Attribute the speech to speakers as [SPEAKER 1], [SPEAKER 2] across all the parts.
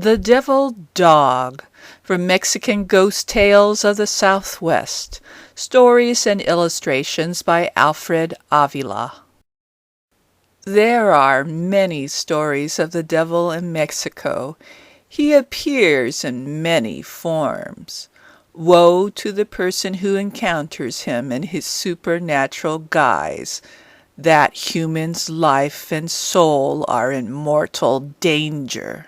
[SPEAKER 1] The Devil Dog, from Mexican Ghost Tales of the Southwest. Stories and illustrations by Alfred Avila. There are many stories of the devil in Mexico. He appears in many forms. Woe to the person who encounters him in his supernatural guise. That human's life and soul are in mortal danger.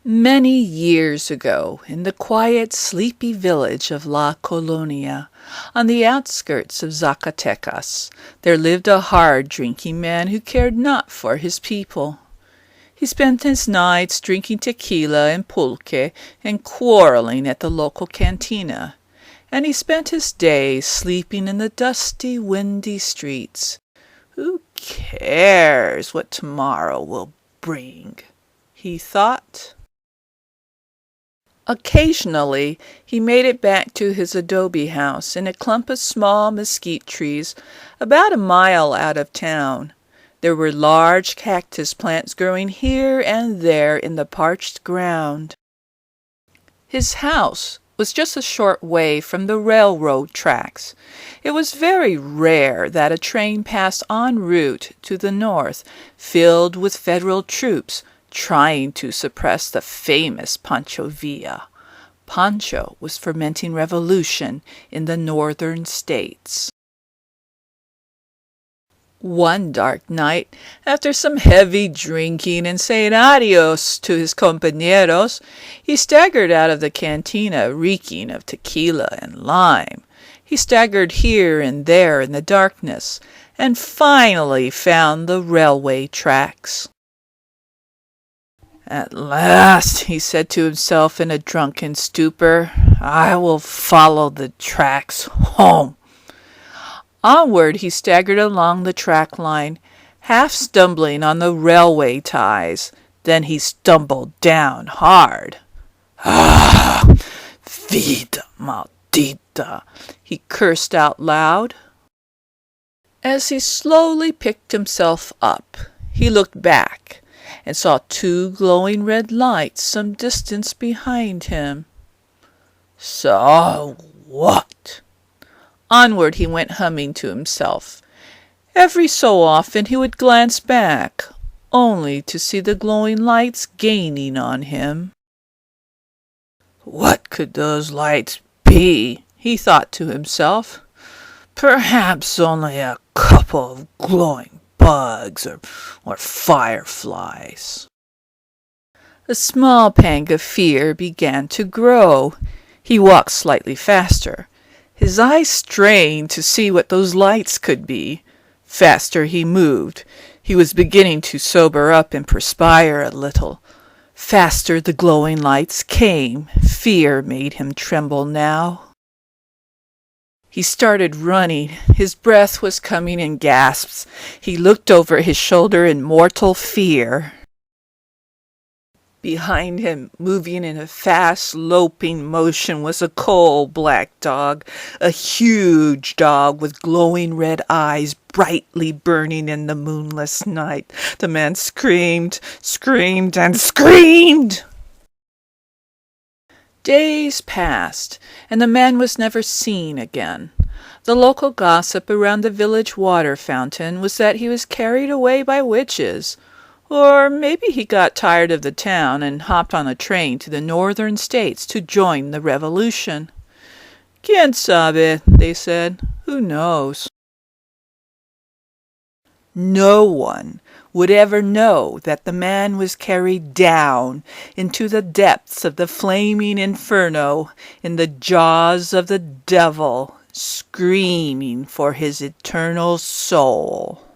[SPEAKER 1] Many years ago, in the quiet, sleepy village of La Colonia, on the outskirts of Zacatecas, there lived a hard-drinking man who cared not for his people. He spent his nights drinking tequila and pulque and quarreling at the local cantina, and he spent his days sleeping in the dusty, windy streets. Who cares what tomorrow will bring? He thought. Occasionally, he made it back to his adobe house in a clump of small mesquite trees about a mile out of town. There were large cactus plants growing here and there in the parched ground. His house was just a short way from the railroad tracks. It was very rare that a train passed en route to the north, filled with Federal troops, trying to suppress the famous Pancho Villa. Pancho was fermenting revolution in the northern states. One dark night, after some heavy drinking and saying adios to his compañeros, he staggered out of the cantina reeking of tequila and lime. He staggered here and there in the darkness, and finally found the railway tracks. At last, he said to himself in a drunken stupor, I will follow the tracks home. Onward he staggered along the track line, half stumbling on the railway ties. Then he stumbled down hard. Ah, vida maldita, he cursed out loud. As he slowly picked himself up, he looked back and saw two glowing red lights some distance behind him. So what? Onward he went humming to himself. Every so often he would glance back, only to see the glowing lights gaining on him. What could those lights be? He thought to himself. Perhaps only a couple of glowing bugs or fireflies. A small pang of fear began to grow. He walked slightly faster. His eyes strained to see what those lights could be. Faster he moved. He was beginning to sober up and perspire a little. Faster the glowing lights came. Fear made him tremble now. He started running. His breath was coming in gasps. He looked over his shoulder in mortal fear. Behind him, moving in a fast, loping motion, was a coal-black dog, a huge dog with glowing red eyes brightly burning in the moonless night. The man screamed, and screamed. Days passed, and the man was never seen again. The local gossip around the village water fountain was that he was carried away by witches. Or maybe he got tired of the town and hopped on a train to the northern states to join the revolution. Quien sabe, they said. Who knows? No one would ever know that the man was carried down into the depths of the flaming inferno in the jaws of the devil, screaming for his eternal soul.